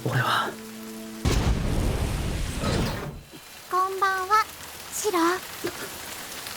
俺は。こんばんは、シロ。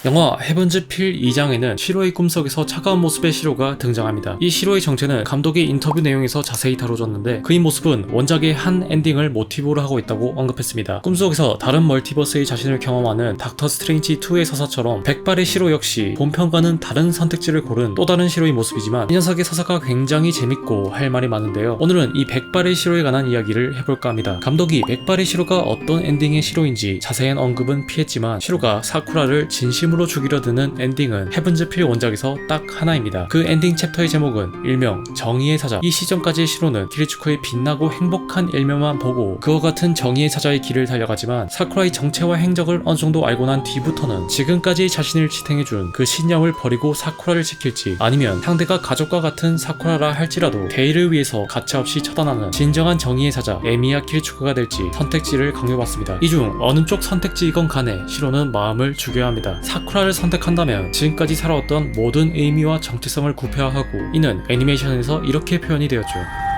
영화 헤븐즈 필 2장에는 시로의 꿈속에서 차가운 모습의 시로가 등장합니다. 이 시로의 정체는 감독이 인터뷰 내용에서 자세히 다뤄졌는데 그의 모습은 원작의 한 엔딩을 모티브로 하고 있다고 언급했습니다. 꿈속에서 다른 멀티버스의 자신을 경험하는 닥터 스트레인지 2의 서사처럼 백발의 시로 역시 본편과는 다른 선택지를 고른 또 다른 시로의 모습이지만 이 녀석의 서사가 굉장히 재밌고 할 말이 많은데요. 오늘은 이 백발의 시로에 관한 이야기를 해볼까 합니다. 감독이 백발의 시로가 어떤 엔딩의 시로인지 자세한 언급은 피했지만 시로가 사쿠라를 진심으로 죽이려 드는 엔딩은 헤븐즈 필 원작에서 딱 하나입니다. 그 엔딩 챕터의 제목은 일명 정의의 사자. 이 시점까지의 시로는 키리츠코의 빛나고 행복한 일면만 보고 그와 같은 정의의 사자의 길을 달려가지만 사쿠라의 정체와 행적을 어느 정도 알고 난 뒤부터는 지금까지 자신을 지탱해준 그 신념을 버리고 사쿠라를 지킬지 아니면 상대가 가족과 같은 사쿠라라 할지라도 대의를 위해서 가차없이 처단하는 진정한 정의의 사자 에미야 키리츠코가 될지 선택지를 강요받습니다. 이 중 어느 쪽 선택지이건 간에 시로는 마음을 죽여야 합니다. 사쿠라를 선택한다면 지금까지 살아왔던 모든 의미와 정체성을 구패화하고 이는 애니메이션에서 이렇게 표현이 되었죠.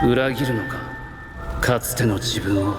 裏切るのかかつての自分を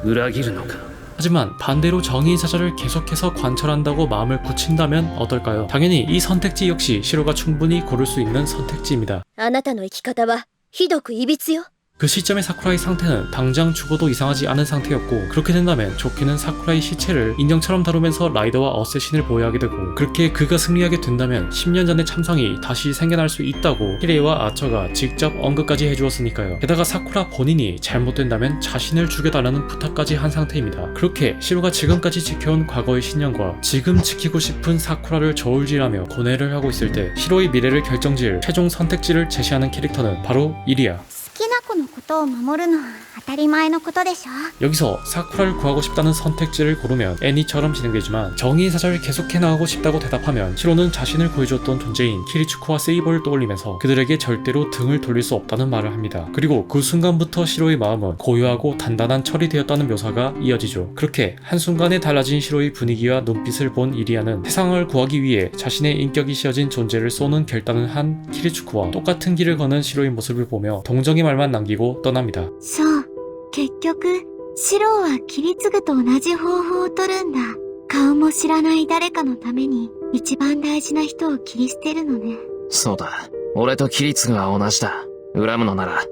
裏切るのか 하지만 반대로 정의의 사자를 계속해서 관철한다고 마음을 굳힌다면 어떨까요? 당연히 이 선택지 역시 시로가 충분히 고를 수 있는 선택지입니다. あなたの生き方はひどくいびつよ。 그 시점의 사쿠라의 상태는 당장 죽어도 이상하지 않은 상태였고 그렇게 된다면 좋게는 사쿠라의 시체를 인형처럼 다루면서 라이더와 어쌔신을 보호하게 되고 그렇게 그가 승리하게 된다면 10년 전의 참상이 다시 생겨날 수 있다고 히레이와 아처가 직접 언급까지 해주었으니까요. 게다가 사쿠라 본인이 잘못된다면 자신을 죽여달라는 부탁까지 한 상태입니다. 그렇게 시로가 지금까지 지켜온 과거의 신념과 지금 지키고 싶은 사쿠라를 저울질하며 고뇌를 하고 있을 때 시로의 미래를 결정지을 최종 선택지를 제시하는 캐릭터는 바로 이리야. 好きな子のことを守るのは当たり前のことでしょ。 여기서 사쿠라를 구하고 싶다는 선택지를 고르면 애니처럼 진행되지만 정의의 사자를 계속해 나가고 싶다고 대답하면 시로는 자신을 구해줬던 존재인 키리츠코와 세이버를 떠올리면서 그들에게 절대로 등을 돌릴 수 없다는 말을 합니다. 그리고 그 순간부터 시로의 마음은 고요하고 단단한 철이 되었다는 묘사가 이어지죠. 그렇게 한순간에 달라진 시로의 분위기와 눈빛을 본 이리아는 세상을 구하기 위해 자신의 인격이 씌어진 존재를 쏘는 결단을 한 키리츠코와 똑같은 길을 거는 시로의 모습을 보며 동정의 말만 남기고 떠납니다. そう、結局シロはキリツグと同じ方法を取るんだ。顔も知らない誰かのために一番大事な人を切り捨てるのね。そうだ。俺とキリツグは同じだ。恨むのなら、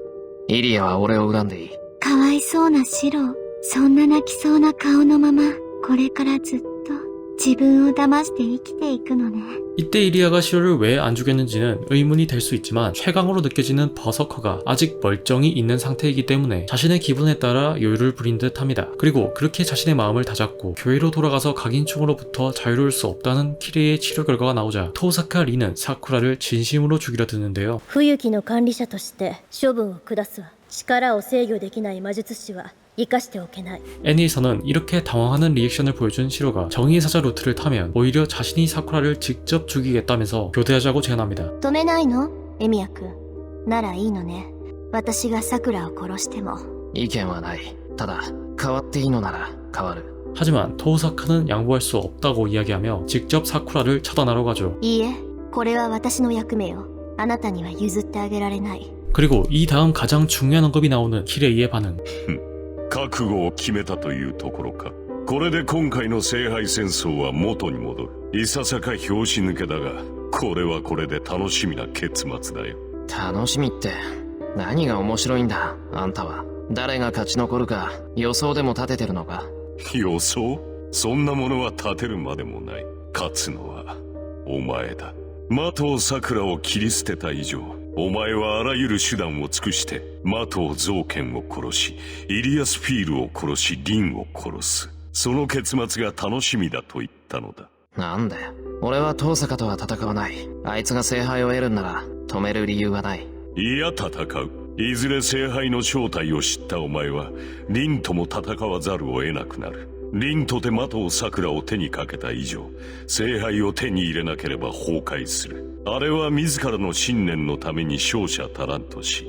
イリアは俺を恨んでいい。かわいそうなシロ、そんな泣きそうな顔のままこれからずっと自分を騙して生きていくのね。 이때 이리아가 시로를 왜 안 죽였는지는 의문이 될 수 있지만 최강으로 느껴지는 버서커가 아직 멀쩡히 있는 상태이기 때문에 자신의 기분에 따라 요요를 부린 듯 합니다. 그리고 그렇게 자신의 마음을 다잡고 교회로 돌아가서 각인충으로부터 자유로울 수 없다는 키레이의 치료 결과가 나오자 토사카 리는 사쿠라를 진심으로 죽이려 드는데요. 冬木の管理者として処分を下すわ。力を制御できない魔術師は生かしておけない。 애니에서는 이렇게 당황하는 리액션을 보여준 시로가 정의의 사자 루트를 타면 오히려 자신이 사쿠라를 직접 죽이겠다면서 교대하자고 제안합니다. 止めないのエミヤくん。ならいいのね。私がサクラを殺しても。意見はない。ただ、変わっていいのなら変わる。 하지만 토사카는 양보할 수 없다고 이야기하며 직접 사쿠라를 처단하러 가죠. いいえ、これは私の役目よ。あなたには譲ってあげられない。 그리고 이 다음 가장 중요한 언급이 나오는 키레이의 반응. 覚悟を決めたというところか。これで今回の聖杯戦争は元に戻る。いささか拍子抜けだが、これはこれで楽しみな結末だよ。楽しみって、何が面白いんだ、あんたは。誰が勝ち残るか、予想でも立ててるのか。予想？そんなものは立てるまでもない。勝つのは、お前だ。的尾桜を切り捨てた以上、お前はあらゆる手段を尽くして、的尾造剣を殺し、イリアスフィールを殺し、リンを殺す。その結末が楽しみだと言ったのだ。なんだよ。俺は遠坂とは戦わない。あいつが聖杯を得るんなら、止める理由はない。いや戦う。いずれ聖杯の正体を知ったお前は、リンとも戦わざるを得なくなる。リンとて的尾桜を手にかけた以上、聖杯を手に入れなければ崩壊する。あれは自らの信念のために勝者足らんとし、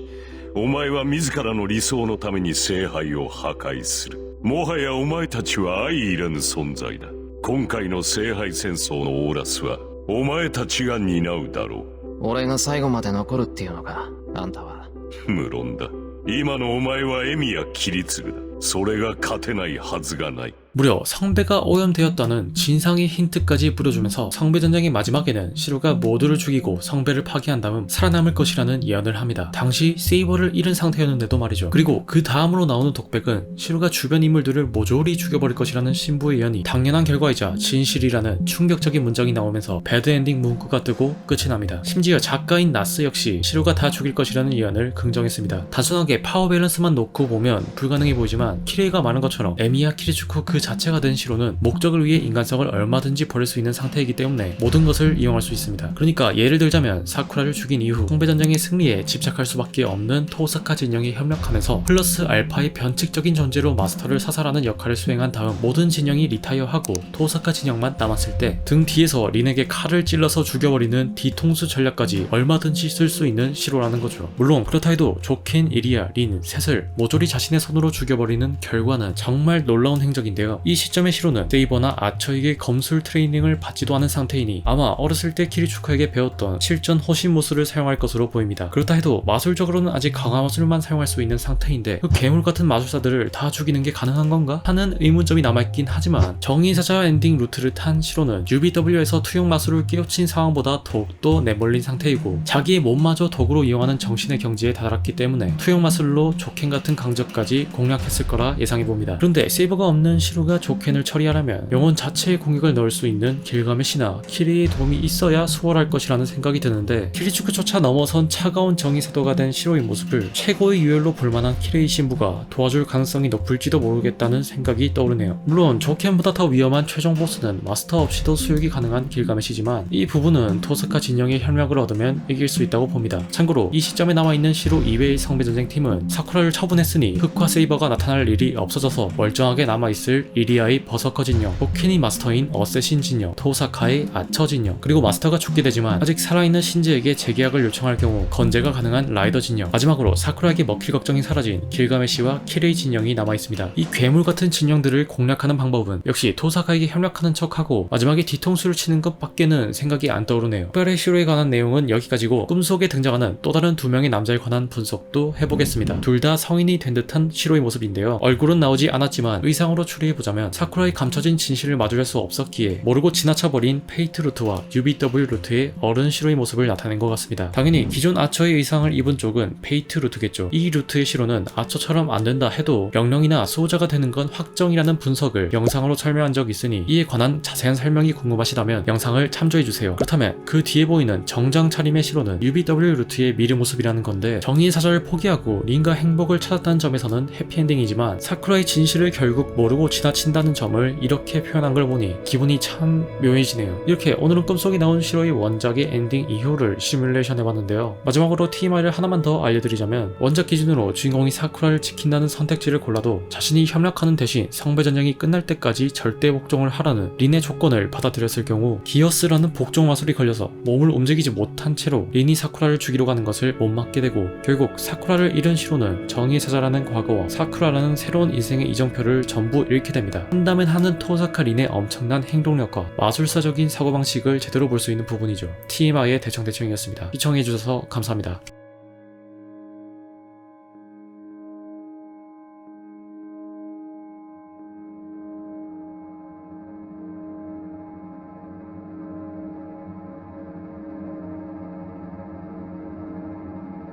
お前は自らの理想のために聖杯を破壊する。もはやお前たちは相入れぬ存在だ。今回の聖杯戦争のオーラスは、お前たちが担うだろう。俺が最後まで残るっていうのか、あんたは。無論だ。今のお前はエミヤキリツグだ。それが勝てないはずがない。 무려 성배가 오염되었다는 진상의 힌트까지 뿌려주면서 성배전쟁의 마지막에는 시로가 모두를 죽이고 성배를 파괴한 다음 살아남을 것이라는 예언을 합니다. 당시 세이버를 잃은 상태였는데도 말이죠. 그리고 그 다음으로 나오는 독백은 시로가 주변 인물들을 모조리 죽여버릴 것이라는 신부의 예언이 당연한 결과이자 진실이라는 충격적인 문장이 나오면서 배드엔딩 문구가 뜨고 끝이 납니다. 심지어 작가인 나스 역시 시로가 다 죽일 것이라는 예언을 긍정했습니다. 단순하게 파워 밸런스만 놓고 보면 불가능해 보이지만 키레이가 말한 것처럼 에미야 키리츠쿠 그 자체가 된 시로는 목적을 위해 인간성을 얼마든지 버릴 수 있는 상태이기 때문에 모든 것을 이용할 수 있습니다. 그러니까 예를 들자면 사쿠라를 죽인 이후 성배전쟁의 승리에 집착할 수밖에 없는 토사카 진영에 협력하면서 플러스 알파의 변칙적인 존재로 마스터를 사살하는 역할을 수행한 다음 모든 진영이 리타이어하고 토사카 진영만 남았을 때 등 뒤에서 린에게 칼을 찔러서 죽여버리는 뒤통수 전략까지 얼마든지 쓸 수 있는 시로라는 거죠. 물론 그렇다 해도 조켄, 이리야, 린, 셋을 모조리 자신의 손으로 죽여버리는 결과는 정말 놀라운 행적인데요. 이 시점의 시로는 세이버나 아처에게 검술 트레이닝을 받지도 않은 상태이니 아마 어렸을 때 키리추카에게 배웠던 실전 호신무술을 사용할 것으로 보입니다. 그렇다 해도 마술적으로는 아직 강화 마술만 사용할 수 있는 상태인데 그 괴물 같은 마술사들을 다 죽이는 게 가능한 건가? 하는 의문점이 남아있긴 하지만 정의사자 엔딩 루트를 탄 시로는 UBW에서 투영 마술을 깨우친 상황보다 더욱더 내몰린 상태이고 자기의 몸마저 도구로 이용하는 정신의 경지에 다다랐기 때문에 투영 마술로 조켄 같은 강적까지 공략했을 거라 예상해봅니다. 그런데 세이버가 없는 시로가 조켄을 처리하려면 영혼 자체의 공격을 넣을 수 있는 길가메시나 키리의 도움이 있어야 수월할 것이라는 생각이 드는데 키리추크조차 넘어선 차가운 정의사도가 된 시로의 모습을 최고의 유혈로 볼만한 키레이 신부가 도와줄 가능성이 높을지도 모르겠다는 생각이 떠오르네요. 물론 조켄보다 더 위험한 최종 보스는 마스터 없이도 수육이 가능한 길가메시지만 이 부분은 토사카 진영의 협력을 얻으면 이길 수 있다고 봅니다. 참고로 이 시점에 남아있는 시로 이외의 성배전쟁 팀은 사쿠라를 처분했으니 흑화 세이버가 나타날 일이 없어져서 멀쩡하게 남아있을 이리아의 버서커 진영, 포켄이 마스터인 어쌔신 진영, 토사카의 아처 진영, 그리고 마스터가 죽게 되지만 아직 살아있는 신지에게 재계약을 요청할 경우 건재가 가능한 라이더 진영, 마지막으로 사쿠라에게 먹힐 걱정이 사라진 길가메시와 키레이 진영이 남아있습니다. 이 괴물 같은 진영들을 공략하는 방법은 역시 토사카에게 협력하는 척하고 마지막에 뒤통수를 치는 것밖에는 생각이 안 떠오르네요. 특별히 시로에 관한 내용은 여기까지고 꿈속에 등장하는 또 다른 두 명의 남자에 관한 분석도 해보겠습니다. 둘 다 성인이 된 듯한 시로의 모습인데요. 얼굴은 나오지 않았지만 의상으로 추리해보자면 사쿠라의 감춰진 진실을 마주할 수 없었기에 모르고 지나쳐버린 페이트 루트와 UBW 루트의 어른 시로의 모습을 나타낸 것 같습니다. 당연히 기존 아처의 의상을 입은 쪽은 페이트 루트겠죠. 이 루트의 시로는 아처처럼 안된다 해도 명령이나 수호자가 되는 건 확정이라는 분석을 영상으로 설명한 적이 있으니 이에 관한 자세한 설명이 궁금하시다면 영상을 참조해주세요. 그렇다면 그 뒤에 보이는 정장 차림의 시로는 UBW 루트의 미르 모습이라는 건데 정의의 사절을 포기하고 린과 행복을 찾았다는 점에서는 해피엔딩이지만 사쿠라의 진실을 결국 모르고 지나친다는 점을 이렇게 표현한 걸 보니 기분이 참 묘해지네요. 이렇게 오늘은 꿈속에 나온 시로의 원작의 엔딩 이후를 시뮬레이션 해봤는데요. 마지막으로 TMI를 하나만 더 알려드리자면 원작 기준으로 주인공이 사쿠라를 지킨다는 선택지를 골라도 자신이 협력하는 대신 성배전쟁이 끝날 때까지 절대 복종을 하라는 린의 조건을 받아들였을 경우 기어스라는 복종 마술이 걸려서 몸을 움직이지 못한 채로 린이 사쿠라를 죽이러 가는 것을 못 막게 되고 결국 사쿠라를 잃은 시로는 정의의 사자라는 과거와 사쿠라라는 새로운 인생의 이정표를 전부 잃게 됩니다. 한다면 하는 토사카 린의 엄청난 행동력과 마술사적인 사고방식을 제대로 볼 수 있는 부분이죠. TMI의 대청이었습니다. 시청해주셔서 감사합니다.